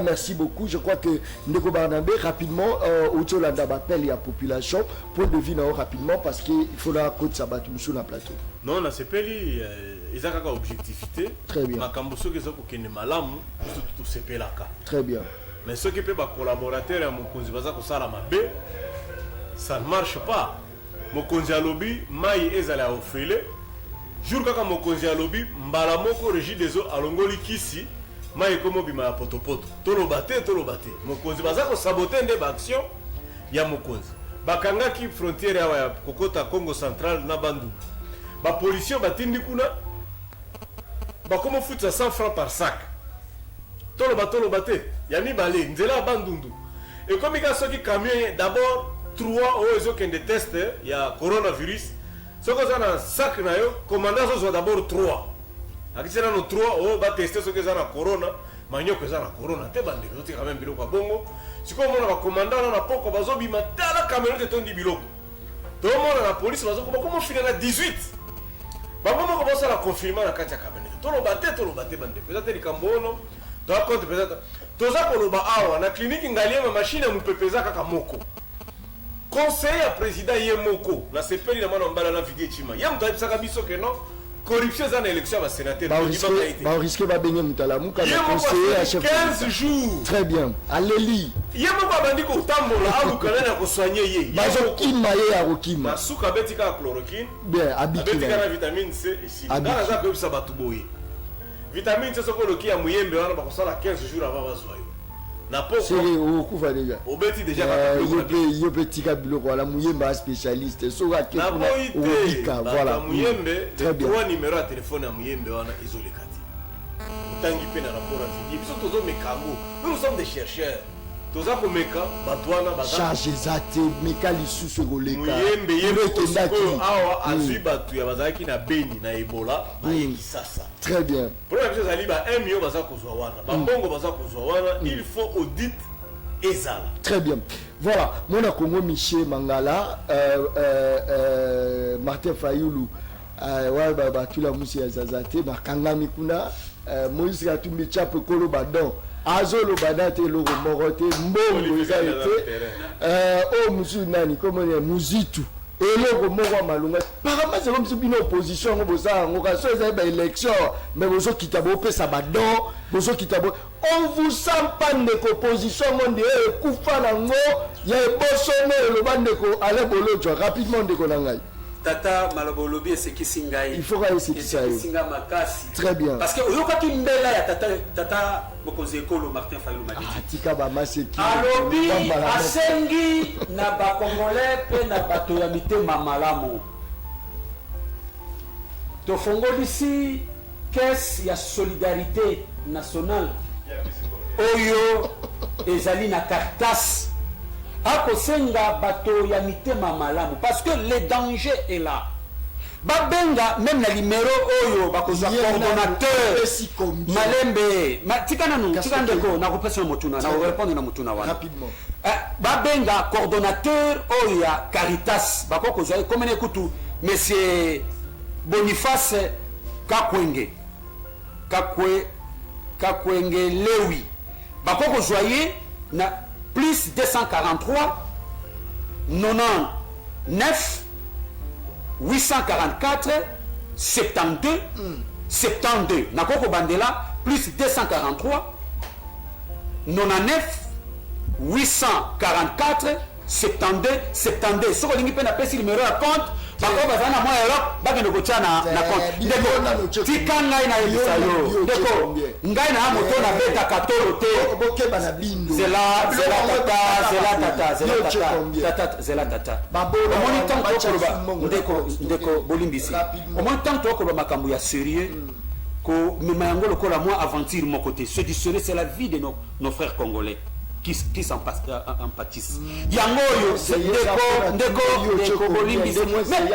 merci beaucoup. Je crois que Ndeko Barnabé, rapidement, Outolanda appelle la population pour deviner rapidement parce qu'il faudra que ça batte sur le plateau. Non, na sepeli ils ont une objectivité. Très bien. Makamboso que zoko kende malamu tout sepelaka. Très bien. Mais ceux qui peuvent collaborateur à Mokonzi baza ko sala mabe, ça ne marche pas. Mokonzi a lobby, mai ezala ofele. Jour kaka Mokonzi a lobby, mbala moko régie des eaux alongoli kisi, mai komo bima ya potopoto. Tolo bate. Mokonzi baza ko saboter nde ba action ya Mokonzi. Bakanga ki frontière ya kokota Congo central na Bandundu. Ba policier batindi kuna ba komo futa 100 francs par sac. Tolo bate. Yami balé nzela Bandundu. Et comme il y a ceux qui camion d'abord 3 aux qui des tests il y a coronavirus. Ce que ça un sac na yo commandant sont d'abord 3. Akisena no 3 oh ba tester ce que ça na corona, manyo que ça na corona te bande ko quand même biloko bongo. Si comme on a commandant na poko bazo bima tala caméra de ton di biloko. Tout le monde la police bazo comment finir na 18. Ba comment commencer à confirmer na kati ya caméra. Tolo bate bande. Peut-être likambono. Toi compte peut-être toza koloba awa na clinique ngalia ma machine ya mupepeza kaka moko. Conseiller à président Yemoko, la CPI na mwana mbala na vidie chima. Yem to ebisaka biso que non corruption za na élection ba sénateur ba risque ba benye mutalamu ka conseiller à chef 15 jours. Très bien. Allez. Yemoko bandi ko tambola alu kana na ko soigner ye. Bazo kima ye ya kokima. Suka betika chloroquine. Bien, habitué. Betika na vitamine C et si. Dans za ko bisa batu boye. Vitamine C soko loki ya muyembe wana ba ko sala 15 jours avant bazoyo. C'est au coup va déjà. Au bêtis déjà yo petit kabilo voilà muyemba spécialiste so ga ke voilà muyembe très bien 3 numéros à téléphone à muyembe wana isolé kati utangi pe na rapport à vie biso tozo mekango nous sommes des chercheurs toza ko meka batwana baza charge zate meka lisusu goleka muyembe yembe kendaki awa azui batu ya bazaki na Beni na Ebola ba sasa. Très bien. Première chose ali ba 1 million baza kozwa wana ba bongo baza kozwa wana il faut audit ezala. Très bien. Voilà, mon Congo Michel Mangala Martin Fayulu ouais ba tu la musi ya zazate ba kangami kuna Moïse Katumbi chape kolo badon azolo badate lo morote mbongo za été musu nani comme muzitu eloko moko malunga parama c'est comme si bino opposition ngo boza ngo ka so za ba élection mais bozo kitabo pesa badon bozo kitabo on vous sent pas de opposition monde kufa na ngo ya ebosono le bande ko ale bolojo rapidement de konangai tata malabolobi c'est qui singai il faut essayer qui ça singa makasi très bien parce que oyoka ki mbela ya tata mokonzi ekolo Martin Fayulu Madidi tika ba maseki alobi asengi na ba congolais pe na bato ya mitema malamu to fongolisi caisse ya solidarité nationale oyo ezali na cartas akosenga bato ya mitema malamu parce que le danger est là. Babenga même na numéro oyo bakozwa coordonnateur malembe tikandeko na kopesa motuna na répondre na motuna wana rapidement babenga coordonnateur oyo ya Caritas bakokozwa comme na kutu monsieur Boniface Kakwenge Lewi bakokozwa ye na plus 243 99 844 72 72 nakoko bandela plus 243 99 844 72 72 soko lingi pe na pesi numéro ya compte bako bazana moya Europe bakende kochana na compte ndeko tikanga ina ebisa yo ndeko ngai na moto na beta katolo te bokeba na bindo zela tata omoni tango ndeko bolimbisi omoni tango ko makambo ya sérieux ko mema yango lokola moi aventure mon côté ce du sérieux c'est la vie de nos frères congolais qui s'en pâtissent. Yangoyo, ndeko bolimbisi. Ngai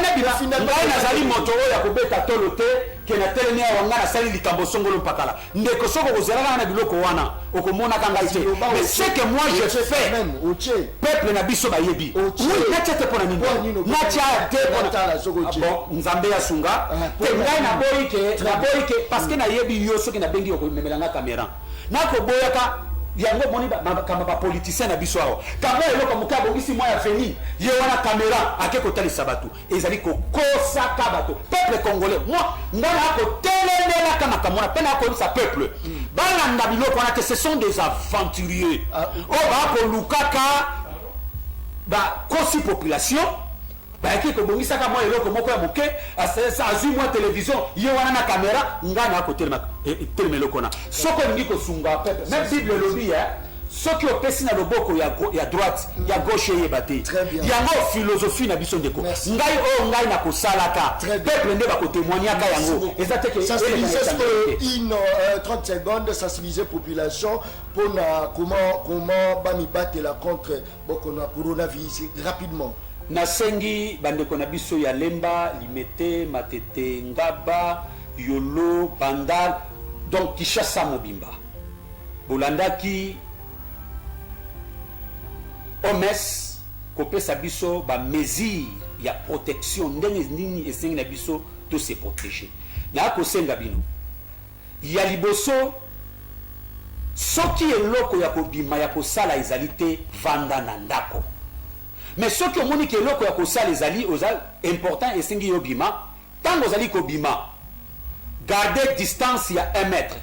na bila ngai na zali moto ya kobeta tolote ke na telemi ya wanga na sali likambo songolo pakala. Ndeko soko kozela na biloko wana okomona kanga ite. Mais ce que moi je fais peuple na biso ba yebi. Oui, na tete pona nini. Na tia te pona bon nzambe ya sunga. Te ngai na boyike parce que na yebi yo soki na bengi okomemelanga caméra. nako boyaka yango moni kama ba politicien na biso awo kama eloko muka bongisi moi ya veni ye wana caméra akeko talisa bato ezali ko kosa ka bato peuple congolais moi ngana ko telemela kama kamona pena ko sa peuple bana ndabiloko wana que ce sont des aventuriers ba ko lukaka ba kosi population ba akeko bongisa ka moi eloko moko ya muke asa azui moi télévision ye wana na caméra ngana ko telemela kona soko ndiko sunga peuple même bible lobby ce qui opesi na loboko ya droite ya gauche ye bate yango philosophie na biso ndeko ngai na kosalaka peuple nde ba ko témoigner ka yango ezate que ça une 30 secondes sensibiliser population pour comment ba mi battre la contre bokona coronavirus rapidement. Nasengi bandeko na biso ya Lemba, Limete, Matete, Ngaba, Yolo, Bandal, donc Kishasa Mobimba. Bolandaki Omes kopé sabiso ba mesure ya protection ndenge nini esengi na biso to se protéger. Na ko senga bino. Ya liboso soki eloko ya kobima ya kosala ezalité vanda na ndako. Mais ce qui omoni ke loko ya kosala ezali ozal important esengi yo bima tango ozali ko bima garder distance ya 1 mètre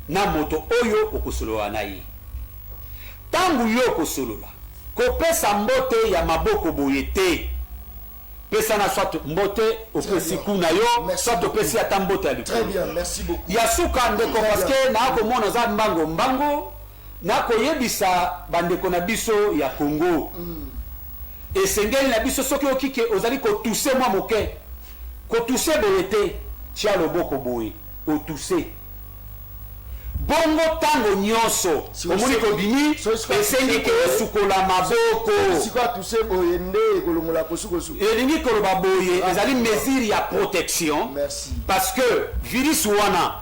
na moto oyo okosolola na ye tango yo kosolola kopesa mbote ya maboko boye te pesa na soit mbote opesi kuna yo soit opesi ata mbote ya likolo. Très bien, merci beaucoup. Ya suka ndeko parce que na komona za mbango na koyebisa bandeko na biso ya Congo. Et sengeli na biso soki okike ozali ko tousser moi moke ko tousser boyete tia loboko boye o tousser bongo tango nyonso omoni ko bini esengi ke sukola maboko siko tousser boye nde kolongola kosukosu elingi koloba boye ezali mesure ya protection. Merci. Parce que virus wana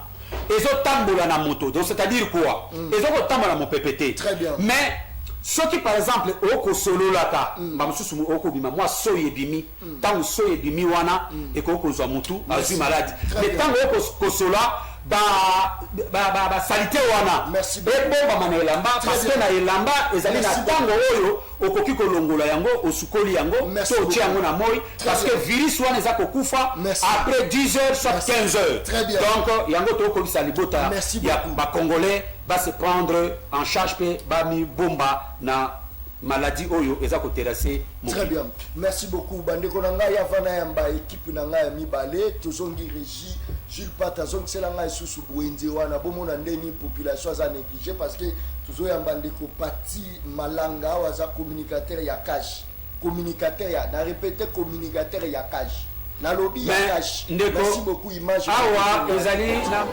ezotambola na moto donc c'est-à-dire quoi ezokotambola mo pepete. Très bien. Mais ce qui par exemple oko solo lata bamususu oko bima moi soye bimi tango soye bimi wana et ko zwa mutu azu malade mais tango oko sola ba salité wana et bomba mana elamba parce que na elamba ezali na tango oyo okoki kolongola yango osukoli yango to tia yango na moi parce que virus wana eza kokufa après 10 heures soit 15 heures. Donc yango to ko bisa libota ya ba congolais va se prendre en charge pe ba mi bomba na maladie oyo eza ko terrasser. Très bien, merci beaucoup bandeko na ngai avana yamba équipe na ngai mibale tozongi régie Jules Patazon c'est la ngai susu bwenzi wana bomona ndeni population za négligé parce que tozoyamba ndeko parti malanga waza communicateur ya cash communicateur ya na répéter communicateur ya cash na lobby ya cash. Merci beaucoup image awa ezali na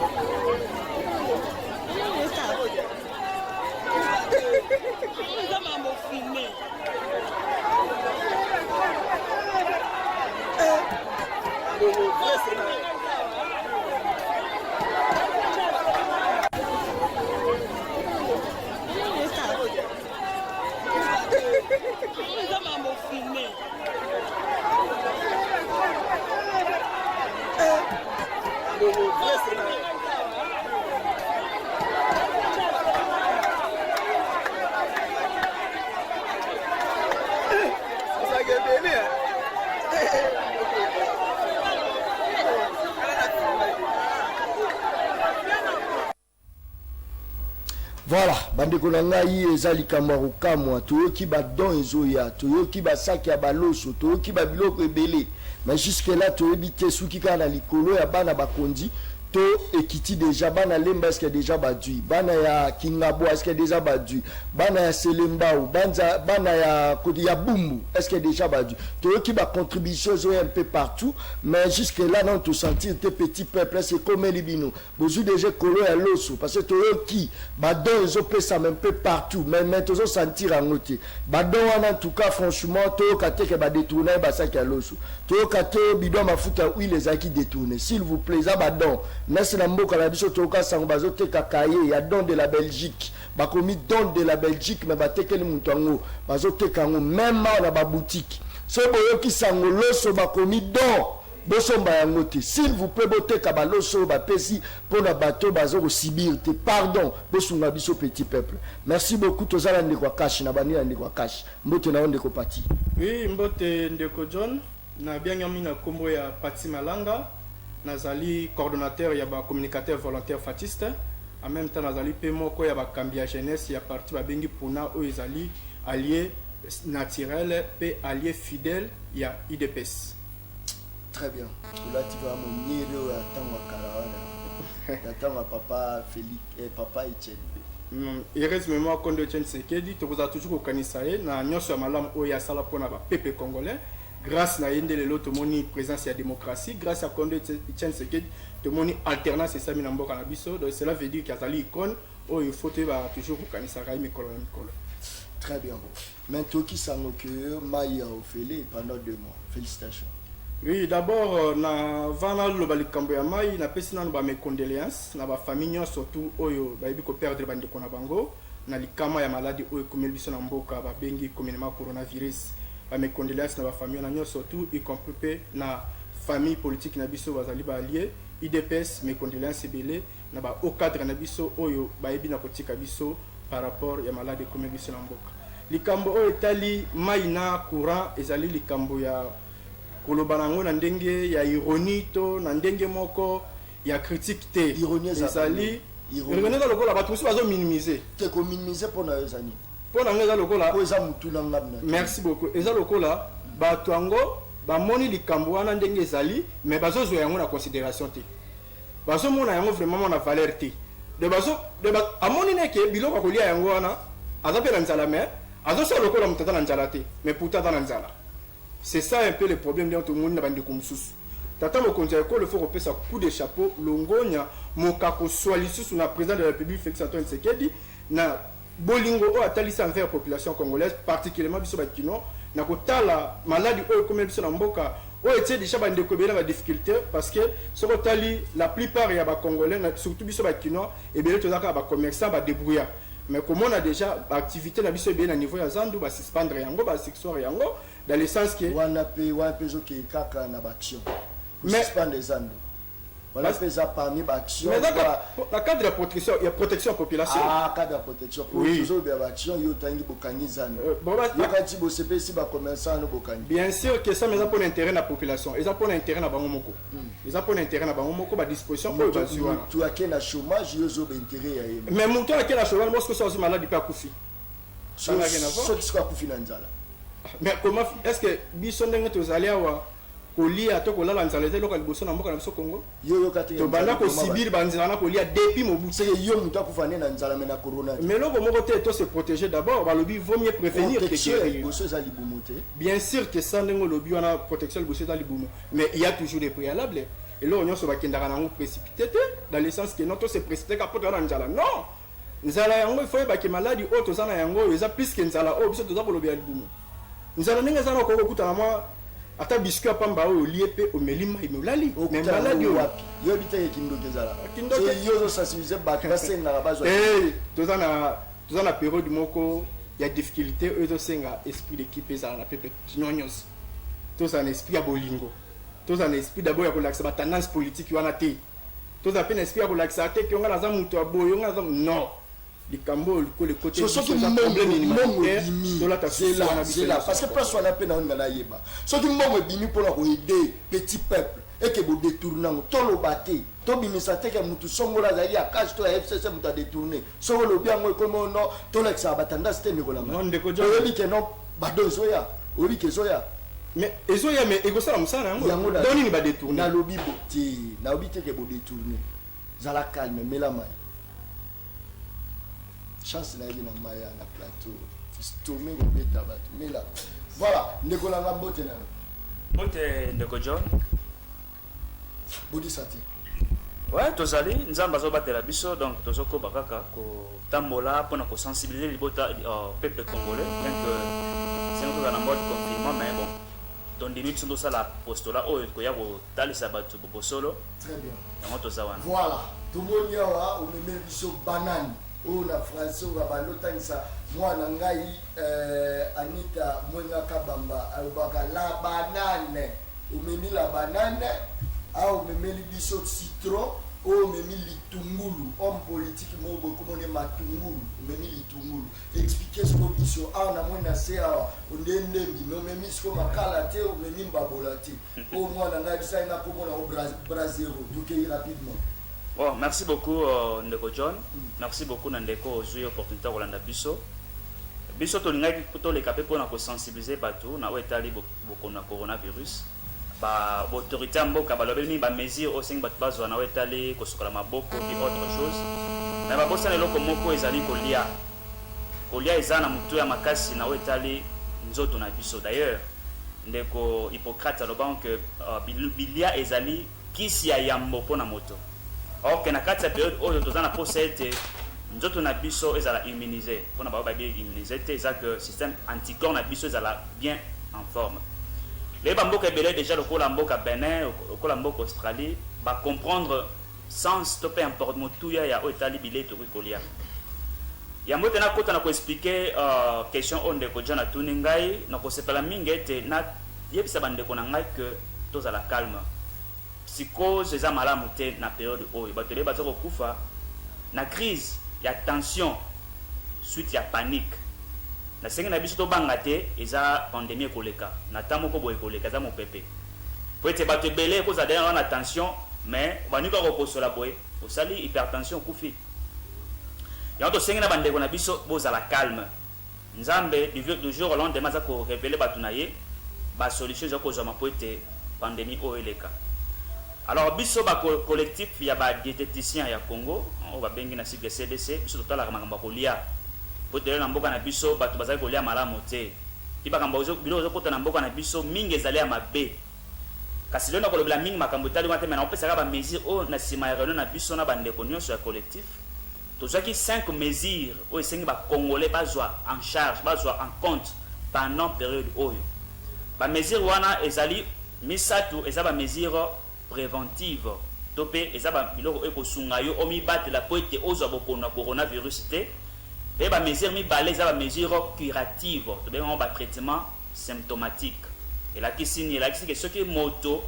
Voilà, bandeko na ngai ezali kamaro kamwa toyoki ba don ezoya toyoki ba saki ya baloso toyoki ba biloko ebele mais jusque là toyebi te suki kana likolo ya bana bakonzi to ekiti déjà bana lemba est-ce que déjà badui bana ya kingabo est-ce que déjà badui bana ya selembao bana ya kodi ya bumbu est-ce que déjà badui toyoki ba contribution zoya un peu partout mais jusque là non to sentir te petit peuple c'est comme libino bozu déjà kolo ya loso parce que toyoki ba don ezo pesa un peu partout mais tozo sentir en oti ba don en tout cas franchement toyoka te ke ba détourner ba saki ya loso toyoka te bidon mafuta huile ezaki détourner s'il vous plaît za ba don. Nasi na mboka na biso toka sango bazoteka kaye ya don de la Belgique bakomi don de la Belgique mais batekeli muntu yango bazoteka yango même na ba boutique so boyoki sango loso bakomi don bosomba yango te s'il vous plaît boteka baloso bapesi mpona bato baza kosibir te pardon bosunga biso petit peuple merci beaucoup tozala ndeko ya kashi na bani ya ndeko ya kashi mbote na yo ndeko pati oui mbote ndeko John na biangami na kombo ya Pati Malanga nazali coordonnateur ya ba communicateur volontaire fatiste en même temps nazali pe moko ya bakambi ya jeunesse ya parti babengi puna oyo ezali allié naturel pe allié fidèle ya IDPS. Très bien. Là tu vas mon niro ya tango karawana. Ya tango papa Félix et papa Etienne. Heureusement Kondo Etienne Sekedi to vous a toujours kanisa e na nyonso ya malamu oyo ya sala pona ba peuple congolais grâce na yende lelo to moni présence ya démocratie grâce à Kondo Etienne Sekedi to moni alternance et sami na mboka na biso donc cela veut dire qu'il y a icône oyo il faut toujours kanisa kai mikolo na mikolo. Très bien. Maintenant qui sango que Maïa Ofele pendant 2 mois. Félicitations. Oui, d'abord na vana lo balikambo ya mai na pesi nanu ba mes condoléances na ba famille surtout oyo ba yebi ko perdre bande ko na bango na likama ya maladie oyo komeli biso na mboka ba bengi communément coronavirus ba mes condoléances na ba famille na surtout y compris na famille politique na biso bazali ba allié IDPS mes condoléances belé na ba au cadre na biso oyo ba yebi na kotika biso par rapport ya maladie komeli biso na mboka likambo oyo tali mai na courant ezali likambo ya kolobanango na ndenge ya ironie to na ndenge moko ya critique te ironie ezali ironie za lokola bato bazo minimiser te ko minimiser pona ezani pona ngeza lokola ko eza mutu na ngabna merci beaucoup eza lokola bato yango bamoni likambo wana ndenge ezali mais bazo zo yango na considération te bazo mona yango vraiment na valeur te de bazo amoni neke biloko kolia yango wana azape na nzala mais azo so lokola mutata na nzala te mais pourtant na nzala. C'est ça un peu le problème de tout le monde na bande kumsusu. Tata mokonzi ya école faut repasser coup de chapeau longonya mokako swalisu sur la président de la République Félix Antoine Tshisekedi na bolingo o atalisa envers population congolaise particulièrement biso bakino na kotala maladie o comme biso na mboka o etie déjà bande ko bela ba difficulté parce que ce tali la plupart ya ba congolais surtout biso bakino et bien tozaka ba commerçants ba débrouillard. Mais comme on a déjà activité na biso bien à niveau ya zandu ba suspendre yango ba sexuel yango dans le sens que wana pe zo ki kaka na action mais suspendre zandu voilà fait ça parmi action mais dans la cadre de protection il y a protection population cadre de protection pour toujours bien action yo tangi bokangi zandu yo kati bo CPC ba commerçant no bokangi bien sûr que ça mais ça pour l'intérêt de la population et ça pour l'intérêt na bango moko et ça pour l'intérêt na bango moko ba disposition pour ba suivre tu as qu'un chômage yo zo intérêt ya yema mais muto a qu'un chômage parce que ça aussi maladie pas kufi ça n'a rien à voir ce qui soit kufi na nzala mais comment est-ce que biso ndenge tozali awa kolia to kolala nzala te loka liboso na mboka na biso Congo yo kati to banda ko sibir banzala na kolia depuis mobu c'est yo muta kufane na nzala mena corona mais loko moko te to se protéger d'abord ba lobi vaut mieux prévenir que guérir boso za libumu te bien sûr que ça ndenge lobi wana protection boso za libumu mais il y a toujours des préalables et là on se va kendaka nango précipité dans le sens que non to se précipiter ka poto na nzala non nzala yango il faut ba ke maladie auto sana yango eza plus que nzala o biso to za kolobi ya libumu nzala ndenge sana ko kuta na ata biscuit pamba o liepé o melima imolali mais maladie wapi yo biteke kindokezala c'est yo zo sensibiliser batase na bazo tozana période moko ya difficulté ezo senga esprit d'équipe ezala na pepe kinyonyos tozana esprit ya bolingo tozana esprit d'abord ya kolakisa ba tendance politique wana te tozana pe esprit ya kolakisa te kyonga na za muto aboyo nga za non likambo le côté ce qui problème c'est là parce que place on a peine on na yeba ce qui mbongo bimi pour aider petit peuple et que bo détourner to lo baté to bimisa te ke mutu songola zali akash to FCC muta détourner so lo biango ko no to la ça batanda c'était nikola non ndeko jo obi ke non bado zoya obi ke zoya mais ezoya mais egosala musana yango doni ni ba détourner na lobi boti na obi te ke bo détourner zala calme mais la main chance na na maya na plateau stomé ko beta bato mais là voilà ndeko la mbote na bote ndeko John bodi sati ouais tozali nzamba zo batela biso donc tozoko bakaka ko tambola pona ko sensibiliser libota peuple congolais bien que c'est notre na mode confinement mais bon donc des minutes sont ça la postola o ko ya ko talisa bato bosolo très bien yango tozawana voilà tout monde yawa o meme biso banane o na français va balotangisa mwana ngai Anita Mwenga Kabamba alobaka la banane omemi la banane a omemeli biso citron omemi litungulu homme politique mo bokomone matungulu omemi litungulu expliquer ce que biso a na mona se a ondende mi omemi ce que makala te omemi mbabola te au moins na ngabisa na komona au Brazil donc rapidement. Bon, merci beaucoup Ndeko John. Merci beaucoup Ndeko Ozui opportunité Rolanda Biso. Biso to lingai to le capé pour na sensibiliser bateau na etali beaucoup na coronavirus. Ba autorité mboka ba lobeli ba mesure au sing bat bazwa na etali ko sokola maboko et autre chose. Na ba bossa le loko moko ezali kolia. Kolia ezana mutu ya makasi na etali nzoto na biso. D'ailleurs, Ndeko Hippocrate aloba que bilia ezali kisi ya yambo pona moto. Or que na kati ya période oyo tozana posa ete nzoto na biso ezala immunisé pona ba bien immunisé te eza que système anticorps na biso ezala bien en forme. Les bamboka ebele déjà lokola mboka Benin lokola mboka Australie ba comprendre sans stopper importe motuya ya otali bile to kolia. Ya mbote na kota na ko expliquer question onde ko jana tuningai na ko sepela mingi ete na yebisa bandeko na ngai que tozala calme. Psychose eza malamu te na période oyo batele baza kokufa na crise ya tension suite ya panique na sengi na biso to banga te eza pandémie koleka na tamo ko boye koleka za mopepe po ete bato ebele koza dena na tension mais banika kokosola boye osali hypertension kufi ya to sengi na bandeko na biso bozala calme nzambe du jour au lendemain za ko révéler bato na ye ba solution za kozwa po ete pandémie oyo eleka. Alors biso ba collectif ya ba diététicien ya Congo on va bengi na site CDC biso totala ka makamba kolia potele na mboka na biso bato bazali kolia malamu te iba kamba ozo bilo ozo kota na mboka na biso mingi ezali ya mabe kasi lelo na kolobela mingi makambo tali wate mena opesa ka ba mesure o na sima ya réunion na biso na bandeko nyonso ya collectif tozwaki 5 mesures o esengi ba congolais bazwa en charge bazwa en compte pendant période oyo ba mesure wana ezali misatu eza ba mesure préventive topé ezaba biloko ekosunga yo omi batela po ete ozwa bokona coronavirus te et ba mesure mi balé ezaba mesure curative to be ba traitement symptomatique et la kisini la kisini que ce qui moto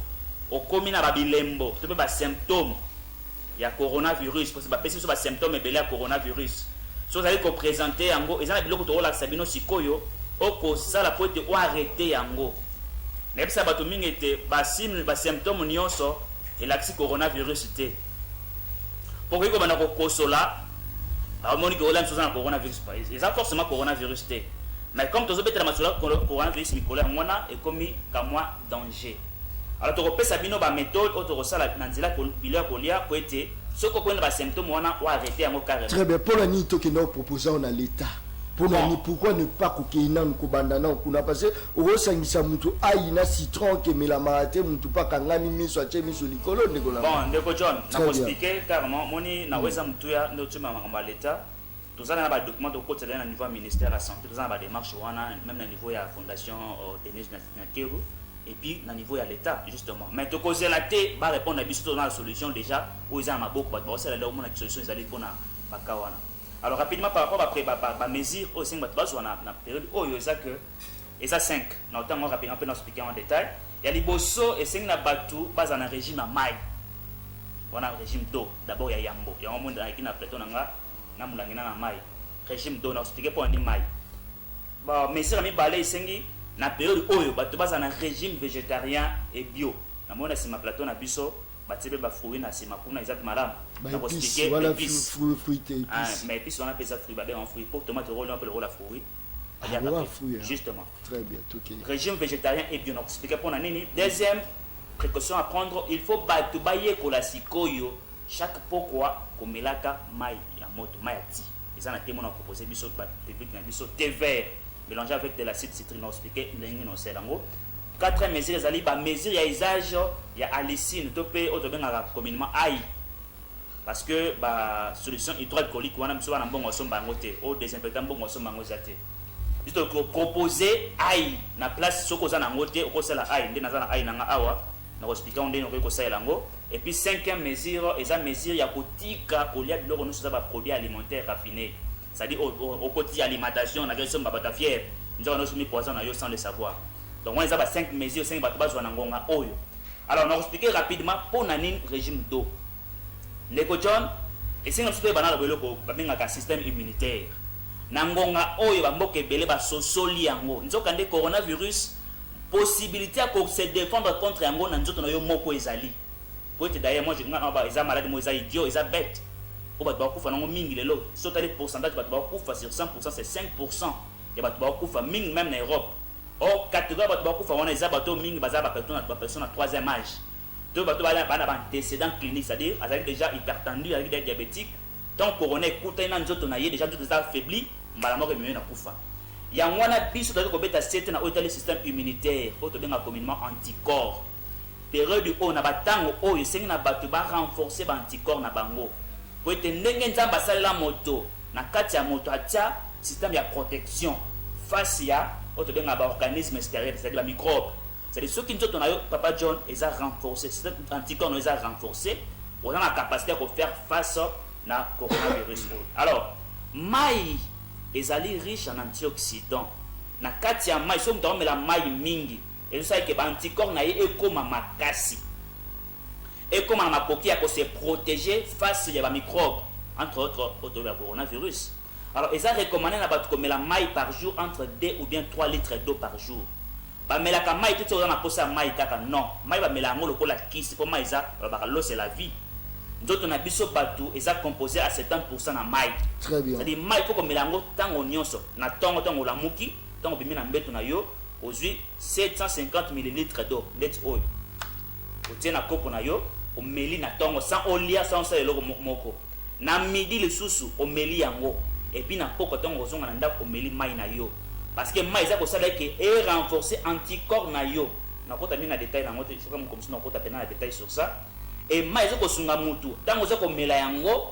okomi na ba bilembo to be ba symptômes ya coronavirus parce que ba pesi so ba symptômes ebele ya coronavirus so za ko présenter yango ezana biloko to ola sabino sikoyo oko sala po ete o arrêter yango. Nebisa bato mingi ete ba symptômes nyonso elakisi coronavirus te. Pour que bana ko kosola ba moni ko ola msoza na coronavirus pas. Eza forcément coronavirus te. Mais comme tozo betela masola coronavirus mikolo mona e komi ka moi danger. Alors to kopesa bino ba méthode o to kosala na nzela ko bilia kolia po ete soko ko na ba symptômes wana o arrêter yango carrément. Très bien, pour la ni to ki no proposer on a l'état. Pourquoi ne pas kokeina nkobandana kuna parce que osangisa mutu aina citron ke melamate mutu pa kangami miso ache miso likolo ndekola. Bon, ndeko John, na ko expliquer carrément moni na weza mutu ya ndo tuma makamba l'état. Tozana na ba document to côté na niveau ministère de la santé, tozana ba démarche wana même na niveau ya fondation Denise Nakeru et puis na niveau ya l'état justement. Mais to causer la té ba répondre à biso dans la solution déjà ou ils ont maboko ba c'est là au moins la solution ils allaient pour na bakawana. Alors rapidement par rapport à mesure au 5 bateaux on a période oh il y a que et ça 5 na autant rapidement peut nous expliquer en détail il y a les bosso et 5 na bateau base en régime à maille on a régime d'eau d'abord il y a yambo il y a un monde qui na plateau na mulangina na maille régime d'eau na expliquer pour ni maille bah mesure mi balé 5 na période oyo bateau base en régime végétarien et bio na mona si ma plateau na biso batebe ba fruit na sima kuna exact madame na ko expliquer voilà fruit et épices mais épices on appelle ça fruit en fruit pour tomate rôle on appelle le rôle à fruit justement très bien OK régime végétarien et bio on expliquer pour nani deuxième précaution à prendre il faut battu bailler ko la sikoyo chaque pourquoi komelaka mai ya moto mai ati ça na témoin on proposer biso public na biso thé vert mélangé avec de l'acide citrique on expliquer ndenge no selango. 4 mesures ezali ba mesure ya usage ya alicine to pe auto benga communément ail parce que ba solution hydroalcoolique wana biso wana mbongo somba ngote au désinfectant mbongo somba ngozate juste proposer ail na place soko za na ngote okosala ail ndena za na ail nanga awa na expliquer ndeno ko sala ngo et puis 5e mesure eza mesure ya kotika kolia biloko no za ba produits alimentaires raffinés c'est-à-dire au petit alimentation na question ba bata fier nous avons soumis poison na yo sans le savoir. Donc on les a 5 mesures 5 bato bazwa na ngonga oyo. Alors on va expliquer rapidement pour nani régime d'eau. Ndeko John et c'est notre banana beloko babengaka système immunitaire. Na ngonga oyo bamboka ebele ba sosoli yango. Nzoka nde coronavirus possibilité à se défendre contre yango na nzoto na yo moko ezali. Pour être d'ailleurs moi je ngana ba eza malade mo eza idiot eza bête. O bato bakufa nango mingi lelo. Sotali pourcentage bato bakufa sur 100% c'est 5%. Ya bato bakufa mingi même en Europe. Or catégorie bato bakufa wana eza bato mingi baza ba personne à troisième âge. Deux bato bana antécédent clinique, c'est-à-dire azali déjà hypertendu, azali déjà diabétique. Tant corona écoute na nzoto na ye déjà tout ça affaibli, mbala moko mieux na kufa. Ya wana biso to ko beta sete na hôtel système immunitaire, auto benga communément anticorps. Période du haut na batango oyo sengi na bato ba renforcer ba anticorps na bango. Po ete ndenge nzamba salela moto na kati ya moto atia système ya protection face ya auto benga ba organisme extérieur, c'est-à-dire ba microbes. C'est-à-dire ceux qui nous ont Papa John ils ont renforcé, c'est anticorps nous a renforcé, on a la capacité de faire face à coronavirus. Alors, maï est riche en antioxydants. Na kati ya maï, si on met la maï mingi, et ça que anticorps na est comme makasi. Et comme ma coquille pour se protéger face à la microbe, entre autres le coronavirus. Alors, ils ont recommandé de la maï par jour entre 2 ou bien 3 litres d'eau par jour. Mais la maï tout ça on a posé maï kaka non maï ba melango lokola kisi pour maï ça ba l'eau c'est la vie d'autres on a biso batou et ça composé à 70% na maï très bien c'est-à-dire maï faut que melango tango nyonso na tango la muki tango bimi na mbeto na yo aujourd'hui 750 ml d'eau net oil o tena kopo na yo o meli na tango sans olia sans ça eloko moko na midi le susu o meli yango et puis na poko tango zonga na ndako o meli maï na yo. Parce que maïs a que est renforcé anticorps na yo. Na kota mina détail na ngote soka comme si na kota pena détail sur ça. Et maïs ko sunga mutu. Tango za ko mela yango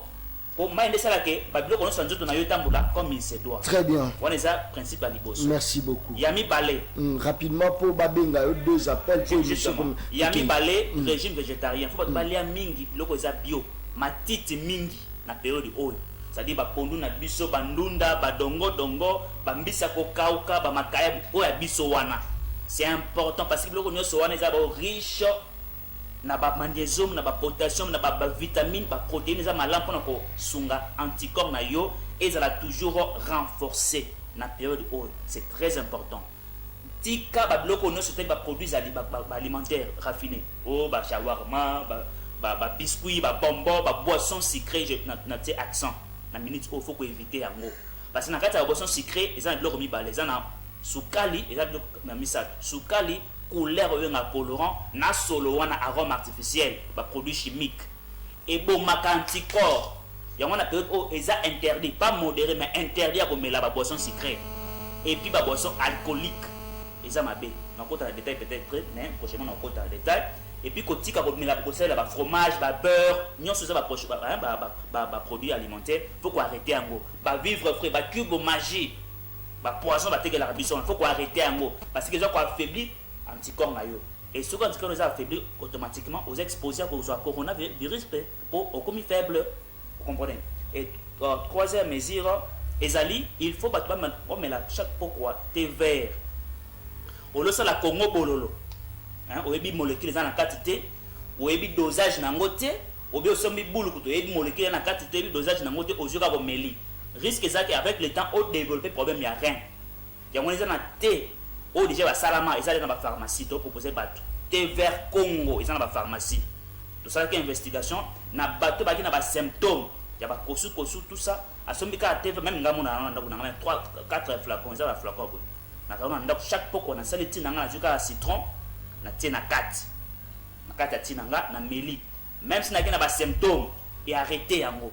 pour maïs ndesala ke babilo kono sanjoto na yo tambola comme il se doit. Très bien. On est à principe à liboso. Merci beaucoup. Yami balé. Rapidement pour babenga yo deux appels pour Yami balé régime végétarien. Faut pas balé mingi loko za bio. Matiti mingi na période oyo. C'est-à-dire bapondu na biso bandunda badongo dongo bambisa ko kauka ba makaya oya biso wana. C'est important parce que loko nyoso wana za riche na ba magnésium na ba potassium na ba vitamine ba protéines za malam pona ko sunga anticorps na yo et ça la toujours renforcer na période oyo. C'est très important. Tika ba loko nyoso te ba produits alimentaires raffinés. Oh ba shawarma ba biscuits ba bonbons ba boissons sucrées na te accent. Na minute il faut éviter yango parce que na kati ya boisson sucrée eza na biloko mibale eza na sukali eza biloko na misato sukali couleur oyo na colorant na solo wana arôme artificiel ba produit chimique et bomaka anticorps yango na période oyo eza interdit pas modéré mais interdit à komela ba boisson sucrée et puis ba boisson alcoolique eza mabe na kota na détail peut-être mais prochainement na kota na détail. Et puis quand on met la fromage, la beurre, nous avons produits alimentaires, il faut qu'on arrête en gros. Vivre frais, cube magie, poison, la il faut qu'on arrête en gros. Parce que les gens ont affaibli anticorps. Et ce qu'on nous a affaibli automatiquement aux exposés pour le coronavirus, au commis faible. Vous comprenez? Et troisième mesure, il faut que on met chaque pourquoi thé vert. On le sait la Congo bololo. Oyebi molécule za na quantité oyebi dosage na ngote obi osomi bulu kuto oyebi molécule na quantité oyebi dosage na ngote ozuka ko meli risque ça que avec le temps au développer problème ya rein ya ngoni za na thé o déjà ba salama et ça dans ba pharmacie to proposer bato thé vert Congo et ça na ba pharmacie tout ça qui investigation na bato ba ki na ba symptômes ya ba kosu tout ça asombi ka thé même ngamu na ndako na 3 4 flacons ça ba flacon na ka na ndako chaque poko na saliti na nga zuka citron na tie na kati ya tinanga na meli même si na kena ba symptômes et arrêter yango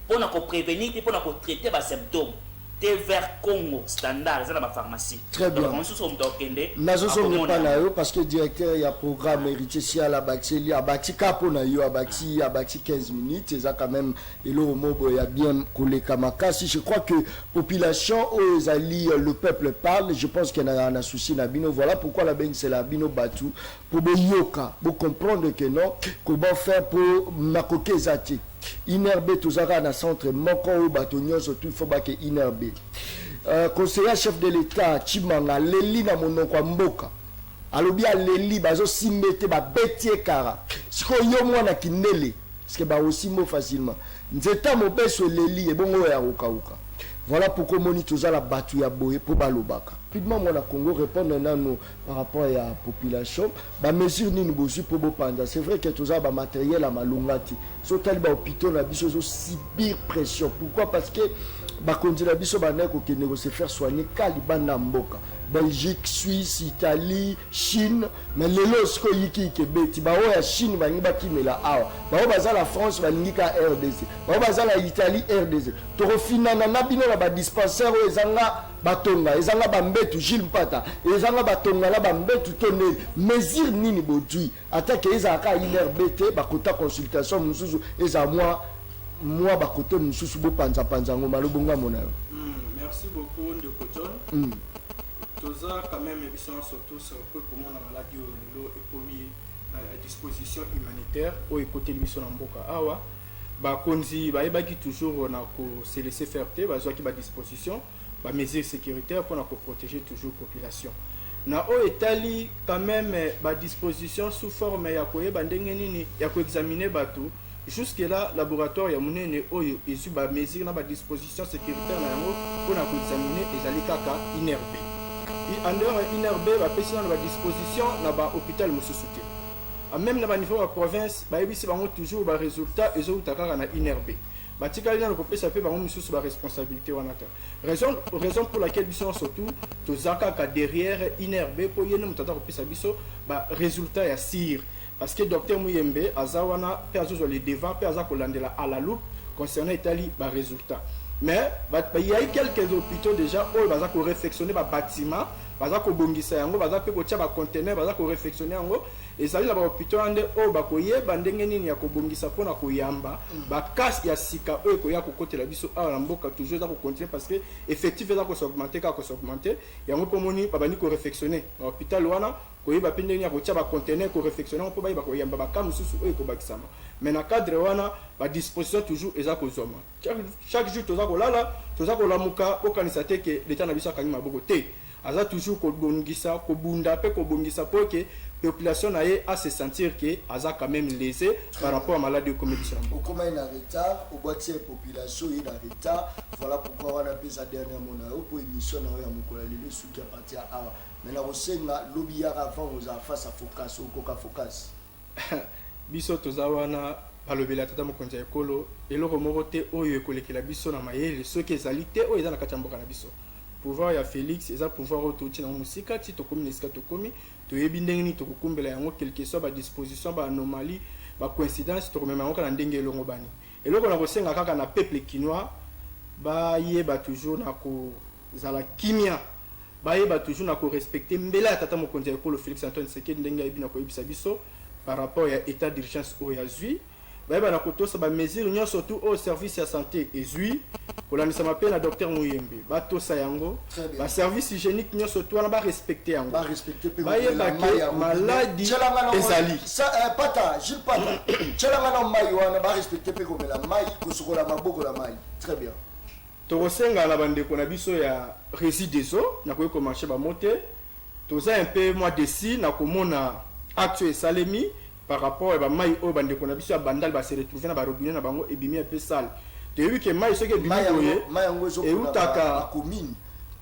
pour na ko prévenir et pour na ko traiter ba symptômes thé vert Congo standard ça dans ma pharmacie. Très bien. Donc on se okende nazo so pas na yo parce que directeur il y a programme héritier si à la baxeli à baxi capo na yo à baxi 15 minutes et ça quand même et le mobo y a bien collé kamakasi. Je crois que population aux ali le peuple parle, je pense qu'il y a un souci na bino voilà pourquoi la ben c'est la bino batu pour yoka pour comprendre que non comment faire pour makoke zati inerbe tozaka na centre moko o batonyo surtout faut ba que inerbe conseiller chef de l'état Chimanga leli na monoko mboka alobi aleli bazo simbete ba betie kara siko yo mwana kinele parce que ba aussi mo facilement nzeta mobeso leli ebongo ya ukauka. Voilà pourquoi moni toza la batu ya boye pour balobaka. Rapidement mon Congo répondre nano par rapport à la population, ba mesure ni bosu pour bopanda. C'est vrai que toza ba matériel à malungati. So taliba hôpital na biso so subir pression. Pourquoi? Parce que ba kondila biso ba neko ke se faire soigner kaliba na mboka. Belgique, Suisse, Italie, Chine, mais les lorsque yiki kebeti ba oya Chine ba ngiba kimela awa. Ba baza la France ba ngika RDC. Ba baza la Italie RDC. To refinana na bino na ba dispensaire o ezanga batonga, ezanga ba mbetu Gilles Mpata, ezanga batonga la ba mbetu tonel. Mesure nini bodui atake ezaka INRBT ba kota consultation mususu eza moi ba kote mususu bo panza ngo malobonga mona. Merci beaucoup Ndeko John. Toza quand même émission surtout sur pour moi la maladie au et commis à disposition humanitaire au côté l'émission en Mboka awa ba konzi ba ebaki toujours na ko se laisser faire te ba zo ki ba disposition ba mesures sécuritaires pour na ko protéger toujours population na o etali quand même ba disposition sous forme ya ko yeba ndenge nini ya ko examiner bato jusque là laboratoire ya munene oyo ezu ba mesures na ba disposition sécuritaire na yango pour na ko examiner ezali kaka inerbe en dehors INRB va passer dans la disposition dans ba hôpital Moussousouté. Même dans le niveau de la province, ba ebisi bango toujours ba résultat et zo takaka na INRB. Ba tikali na ko pesa pe bango misusu ba responsabilité wanata. Raison pour laquelle biso surtout to zakaka derrière INRB pour yene mutata ko pesa biso ba résultat ya sire parce que docteur Muyembe azawana pe azo les devant pe aza ko landela à la loupe concernant Italie ba résultat. Mais il y a quelques hôpitaux déjà où ils vont réfectionner les bâtiments, ils vont bongisa yango, ils vont pécocher les conteneurs, ils vont réfectionner yango. Et ça les hôpitaux ande où ba koye bandenge nini ya ko bongisa pona ko yamba, ba casse ya sika eux ko ya ko côté la biso a la mboka toujours za ko continuer parce que effectif za ko s'augmenter ka ko s'augmenter. Yango pomoni ba bani ko réfectionner. Hôpital wana ko yeba pindenge ya ko tia ba conteneurs ko réfectionner on peut ba ko yamba ba kam susu eux ko bakisama. Mais na cadre wana ba disposition toujours eza ko zoma. Chaque jour toza ko lala, toza ko lamuka au kanisa te que l'état na biso kangi maboko te. Aza toujours ko bongisa ko bunda pe ko bongisa pour que population naie à se sentir que aza quand même lésé par rapport à maladie comme ça. Au comment il a retard, au boîtier population il a retard. Voilà pourquoi on a fait sa dernière monnaie pour émission na ya mukola lelo sou qui appartient à mais la osenga lobby avant aux face à focus au coca focus. Biso tozawana balobela tata mokonzi ya ekolo eloko moko te oyo ekolekela biso na mayele soki ezali te oyo eza na kati ya mboka na biso pouvoir ya Félix eza pouvoir oyo touti na musika ti tokomi na esika tokomi toyebi ndenge nini tokokumbela yango quelque soit ba disposition ba anomalie ba coïncidence tokomema yango na ndenge elongo bani eloko na kosenga kaka na peuple kinois bayeba toujours na kozala kimia bayeba toujours na ko respecter mbela ya tata mokonzi ya ekolo Félix Antoine Tshisekedi ndenge ayebi na koyebisa biso par rapport à l'état d'urgence au Yazui, bah na koto sa ba mesure nyonso surtout au service de santé ezui, kolanda m'appelle la docteur Muyembe, ba to sa yango, ba service hygiénique nyonso surtout na ba respecter yango. Ba respecter pe maladie ezali. Ça pata, Gilles Pata. Tchelanga na mai wana ba respecter pe comme la mai ko sokola maboko la mai. Très bien. To senga la bande ko na biso ya résidus des eaux, na ko commencer ba monter. Toza un peu moi d'ici na komona acte salemi par rapport à mai au bande qu'on a biso bandal ba se retrouver na ba robinet na bango ebimi un peu sale te vu que mai soki ebimi boye et utaka commune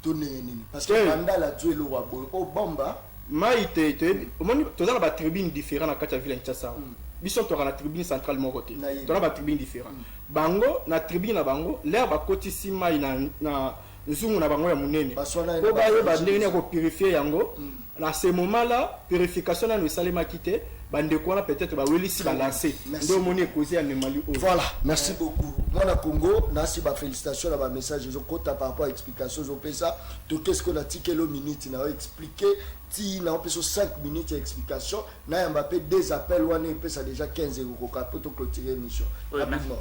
toneni parce que bandal a tué le roi boy au bomba mai te omoni toza na ba tribune différent na kati ya ville Kinshasa biso to na tribune centrale mon côté to na ba tribune différent bango na tribune na bango l'air ba kotisi mai na nzungu na bango ya munene ko ba yo ba ndenge ko purifier yango na ce moment là purification na no salema kité bande ko na peut-être ba weli si ba lancer ndo moni causer anomalie. Voilà, merci beaucoup. Moi na Congo na si ba félicitations na ba message zo kota par rapport à explication zo pesa to qu'est-ce qu'on a tiqué le minute na expliquer ti na on peut 5 minutes d'explication na Mbappé des appels wana pesa déjà 15 euros ko pour clôturer l'émission.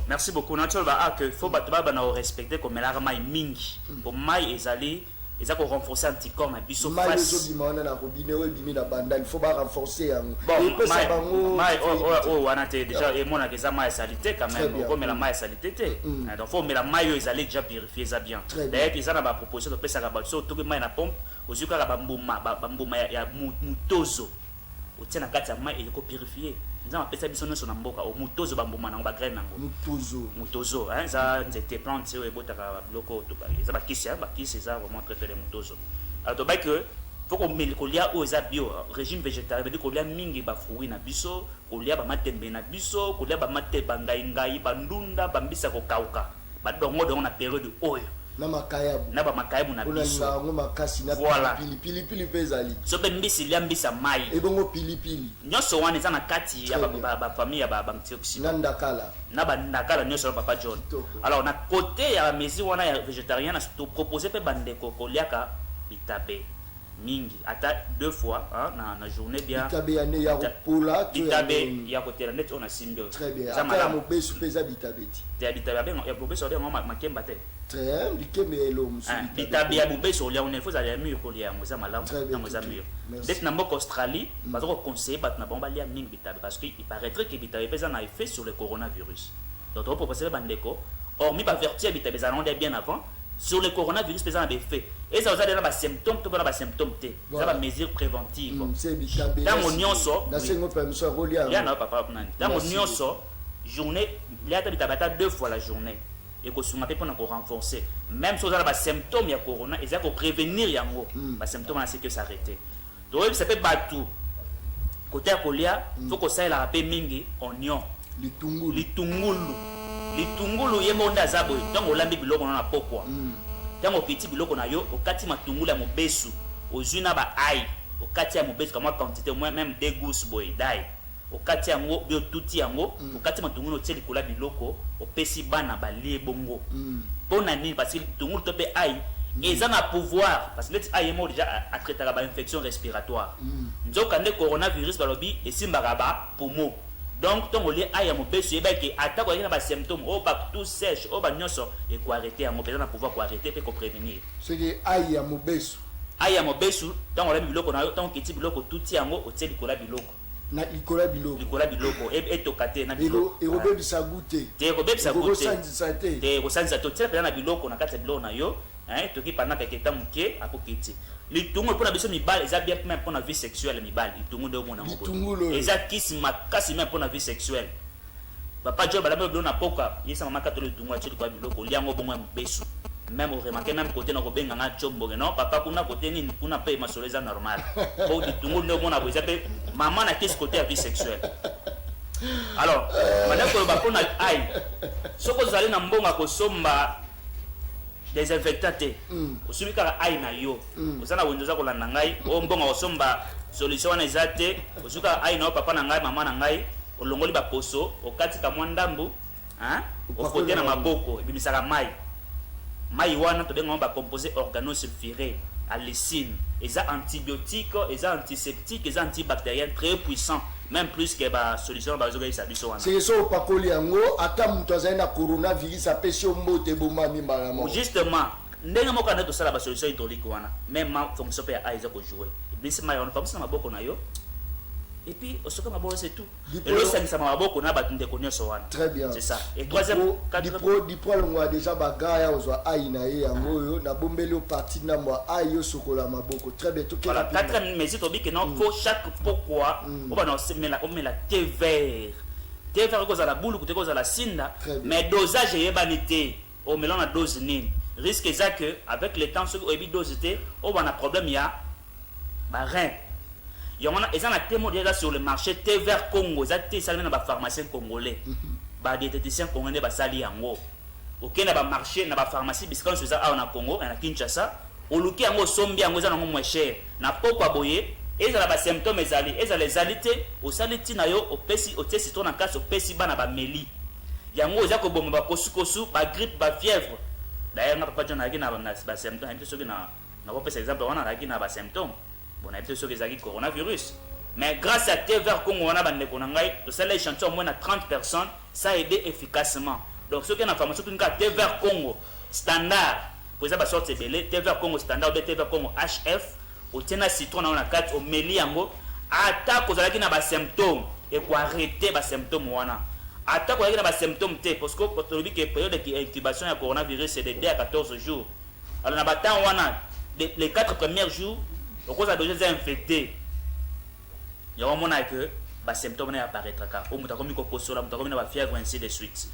Merci beaucoup. Naturellement que faut ba na respecter comme la mai mingi. Pour mai ezali ils ont renforcer anticorps na biso face face bon il faut pas renforcer wana te déjà et mon déjà ma salité quand même comme la ma salité donc faut mais la maille ils allaient déjà purifier ça bien d'ailleurs ils ont ba proposition de pesa ka ba so to que mai na pompe ozuka ka bambuma ya mutozo otia na kati ya mai il ko purifier nza mapesa biso nyonso na mboka o mutozo bambuma nango ba graine nango mutozo hein ça nzete plante e botaka biloko to ba ça ba kisi ça vraiment très mutozo alors to ba que faut qu'on mele kolia o za bio régime végétarien veut dire kolia mingi ba fruits na biso kolia ba matembe na biso kolia ba mate bangai ba ndunda ba mbisa ko kauka ba dongo na période oyo na makayabu na biso voilà pilipili pezali so be mbisi lia mbisa mai e bongo pilipili nyonso wana eza na kati ya ba famille ya ba antioxydant na ndakala nyonso papa John alors na côté ya mezi wana ya végétarien na to proposer pe bandeko koliaka bitabe mingi ata 2 fois na journée bien bitabe ya pola bitabe ya kotela net on a simbio très bien ata mo besu peza bitabe ya bitabe ya besu ya makemba te très bikembe lo musu bitabe ya besu ya on faut aller mur ko lia moza malamu na moza mur dès na mboko Australie bazo conseiller bat na bomba lia mingi bitabe parce que il paraîtrait que bitabe pesa na effet sur le coronavirus donc on proposer bandeko hormis ba vertu bitabe ça rendait bien avant sur le coronavirus pesant à des faits et ça vous a donné des symptômes tout pas symptômes t ça va mesure préventive dans mon nyonso na sengo permission rolia ya na papa nani dans mon nyonso journée il y a tabita 2 fois la journée et que sur ma pour encore renforcer même si vous avez des symptômes ya corona et ça pour prévenir yango ba symptômes c'est que s'arrêter donc ça peut pas tout côté kolia faut que ça il a rappelé mingi oignon litungulu yemo ndaza boy donc olambi biloko na pokwa tango petit biloko na yo okati matungulu ya mobesu ozuna ba ai okati ya mobesu kama quantité moins même 2 gousses boy dai okati yango bio tuti yango okati matungulu otie likola biloko opesi bana balie bongo pona nini parce que tungulu to be ai eza na pouvoir parce que ai yemo déjà a traiter ba infection respiratoire nzoka nde coronavirus balobi esimbaka ba poumon. Donc, ton olé aïe à mon péché, et attaque avec des symptômes, oh, bah, tout sèche, oh, bah, nyonso, et quoi arrêter à mon péché, à pouvoir quoi arrêter, et quoi prévenir. C'est que aïe à mon péché. Aïe à mon péché, tant on a mis biloko, tant qu'on dit biloko, tout y a mot, au tel Nicolas biloko. Na Nicolas biloko. Nicolas biloko, et tokate, na biloko. Et Robert bisa goûté. Te Robert bisa goûté. Te ressentir ça, tu sais, na biloko, na kate biloko na yo, hein, toki pendant quelques temps, muké, à kokiti. Les tungu pour la biso mibal ils a bien même pour la vie sexuelle mibal les tungu de mon amour ils a kiss makasi même pour la vie sexuelle papa John bala blo na poka yesa mama kato le tungu a tshiri kwa biloko liango bongo mbesu même au remarquer même côté na ko benga nga chombo non papa kuna côté ni kuna pe masoleza normal pour les tungu de mon amour ils appellent maman na kiss côté à vie sexuelle alors madame ko ba pona ai soko zali na mbonga ko somba désinfectant osubi kaka ai na yo osana wendoza kolanda ngai o mbonga osomba solution wana eza te osuka ai na papa na ngai mama na ngai olongoli baposo okati ka mwa ndambu ofote na maboko ebimisaka mai wana tobenga ba composé organosulfuré allicine eza antibiotique eza antiseptique eza antibactérien très puissant même plus que ba solution ba zoga isa biso wana c'est ça opakoli yango ata mutu azali na coronavirus apesi mbote boma mimbala mo justement ndenge moko na to sala ba solution hydraulique wana même ma fonction pe ya aiza ko jouer ibisi mai on pamisa maboko na yo et puis osoka maboko c'est tout et le sangisa maboko na batu ndeko nyonso wana très bien c'est ça et troisième dipo longo déjà bagaya ozwa ai na ye yango yo na bombeli o parti na mo ai yo sokola maboko très bien tout voilà quatrième mesure to bi que non faut chaque pourquoi on va non on met la thé vert cause à la boule côté cause à la sinda mais dosage yebanité au mélange la dose nini risque ça que avec le temps ce au dose té on va un problème ya ba rein il y a un thème déjà sur le marché thé vert Congo ça thé ça dans ba pharmacien congolais ba diététicien congolais ba sali yango OK na ba marché na ba pharmacie biskan sur ça na Congo na Kinshasa o luki yango sombi yango za na moins cher na pokwa boye ezala ba symptômes ezala les alités au saliti na yo o pesi o te citron na kaso pesi bana ba meli yango za ko bomba ba kosukosu ba grippe ba fièvre d'ailleurs na papa John na ba symptômes un peu ce que na ko pesa exemple wana na ba symptômes bon a été sur les acquis coronavirus mais grâce à thé vert Congo on a bandé konangai to ça les échantillons moins à 30 personnes ça a aidé efficacement donc ce qui est en pharmacie tout cas thé vert Congo standard pour ça sorte belé TV Congo standard ou TV Congo HF au tena citron na 4 au meli yango ata kozalaki na ba symptômes et ko arrêter ba symptômes wana ata kozalaki na ba symptômes te parce que quand on dit que période d'incubation ya coronavirus c'est de 2 à 14 jours alors na ba temps wana les 4 premiers jours au cause a déjà infecté il y a vraiment que ba symptômes na apparaître ka o mutako miko kosola mutako na ba fièvre ainsi de suite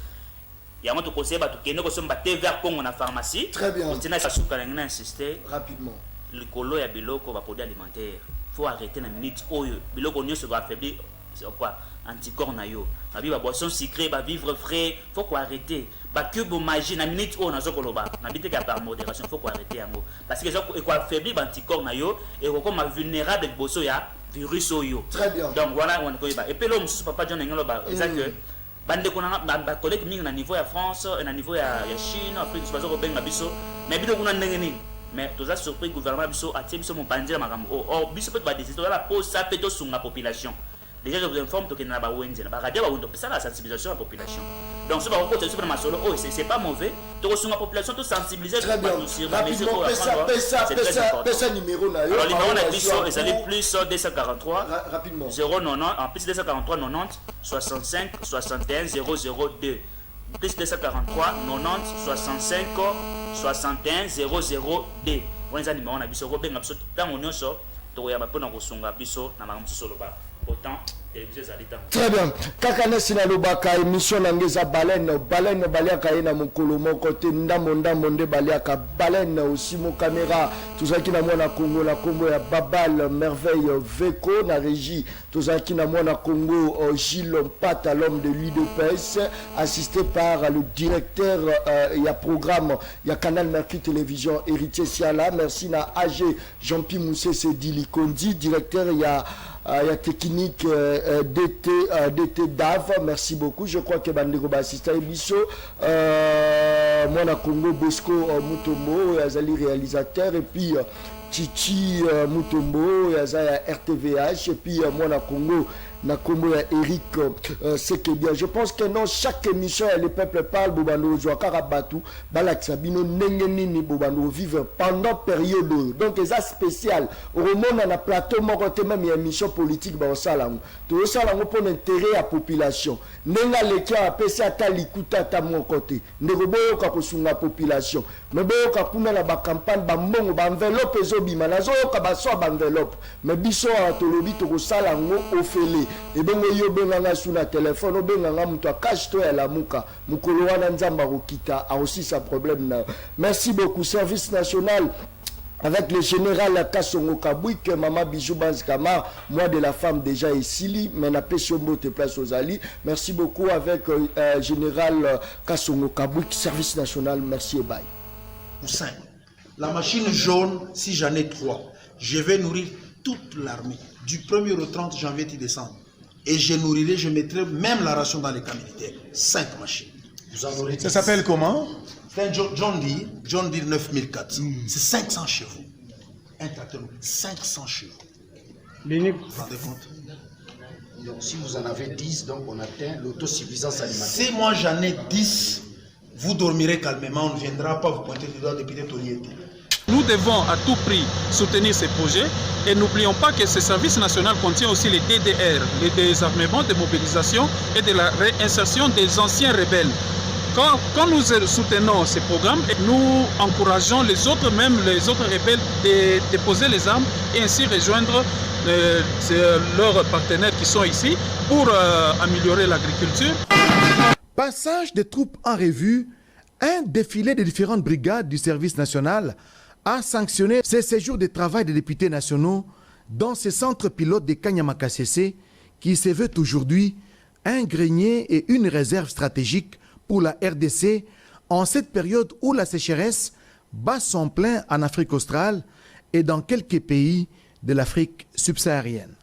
il y a un autre conseil bato kende ko somba TV Congo na pharmacie très bien on tena suka na insister rapidement le colo ya biloko ba produits alimentaires faut arrêter na minute oyo biloko nyonso va affaiblir c'est quoi anticorps na yo na bi ba boisson sucrée ba vivre frais faut quoi arrêter ba cube magie na minute oyo nazo koloba na bité ka par modération faut quoi arrêter yango parce que ça quoi affaiblir ba anticorps na yo et comme vulnérable bosso ya virus oyo très bien donc voilà on ko ba et puis l'homme sous papa John ngelo ba exact que bande ko na ba collègue mingi na niveau ya France et na niveau ya Chine Afrique bazo ko benga biso mais biloko na ndenge nini mais tous les surpris gouvernement biso atie biso mon bandira makambo oh biso peut ba décider la pose ça peut to sunga population déjà je vous informe que na ba wenze na ba radio ba wendo ça la sensibilisation à la population donc ce ba ko te sur ma solo oh c'est pas mauvais to sunga population to sensibiliser très bien rapidement pesa numéro na yo alors numéro na biso et aller plus 243 rapidement 090 en plus 243 90 65 61 002 plus 243 90 65 61 002 wanza numéro na biso ko benga biso tango nyonso to ya ba pona ko sunga biso na makambo solo ba autant télévision zalita très bien kakane sina lobaka émission nangeza baleine baliaka na mokolo moko te ndambo nde baliaka baleine aussi mo caméra tozaki na mwana Congo na Congo ya Babal merveille Veko na régie tozaki na mwana Congo Gilles Mpata l'homme de l'UDPS assisté par le directeur ya programme ya Canal Mercure Télévision Héritier Siala merci na AG Jean-Pierre Moussé Sedili Kondi directeur ya technique DT DAV merci beaucoup je crois que bandeko ba assistant Ebiso mwana Congo Bosco Mutombo azali réalisateur et puis Chichi Mutombo azali RTVH et puis mwana Congo na Congo ya Eric c'est que bien je pense que non chaque émission le peuple parle bobando joakara batu balakisa bino ndenge nini bobando vivre pendant période donc ça spécial au monde na plateau moko te même émission politique ba osalango to osalango pour l'intérêt à population nenga lekia apesa ata likuta ta mon côté ndeko boyo ka kosunga population mais boyo ka kuna na ba campagne ba mbongo ba enveloppe ezobima nazo ka ba so ba enveloppe mais biso atolobi to kosalango ofele et bongo yo benganga suna téléphone obenganga muto akash to ya lamuka mukolo wana nzamba kokita a aussi sa problème na merci beaucoup service national avec le général Kassongo Kabouik, Maman Bijou Banskama, moi de la femme déjà ici, mais n'a pas chombo te place aux alliés. Merci beaucoup avec général Kassongo Kabouik, service national, merci et bye. La machine jaune, si j'en ai 3, je vais nourrir toute l'armée, du 1er au 30 janvier qui descend. Et je nourrirai, je mettrai même la ration dans les camps militaires. 5 machines. Ça s'appelle comment? C'est un John Deere 9004. C'est 500 chevaux. Un tracteur, 500 chevaux. Vous vous rendez compte? Donc si vous en avez 10, donc on atteint l'autosuffisance alimentaire. Si moi j'en ai 10, vous dormirez calmement, on ne viendra pas vous pointer du doigt depuis des toriétés. Nous devons à tout prix soutenir ces projets et n'oublions pas que ce service national contient aussi les DDR, les désarmements, démobilisation et de la réinsertion des anciens rebelles. Quand nous soutenons ces programmes, nous encourageons les autres, même les autres rebelles, de déposer les armes et ainsi rejoindre leurs partenaires qui sont ici pour améliorer l'agriculture. Passage des troupes en revue, un défilé des différentes brigades du service national a sanctionné ces séjours de travail des députés nationaux dans ce centre pilote de Kanyamakasese qui se veut aujourd'hui un grenier et une réserve stratégique pour la RDC en cette période où la sécheresse bat son plein en Afrique australe et dans quelques pays de l'Afrique subsaharienne.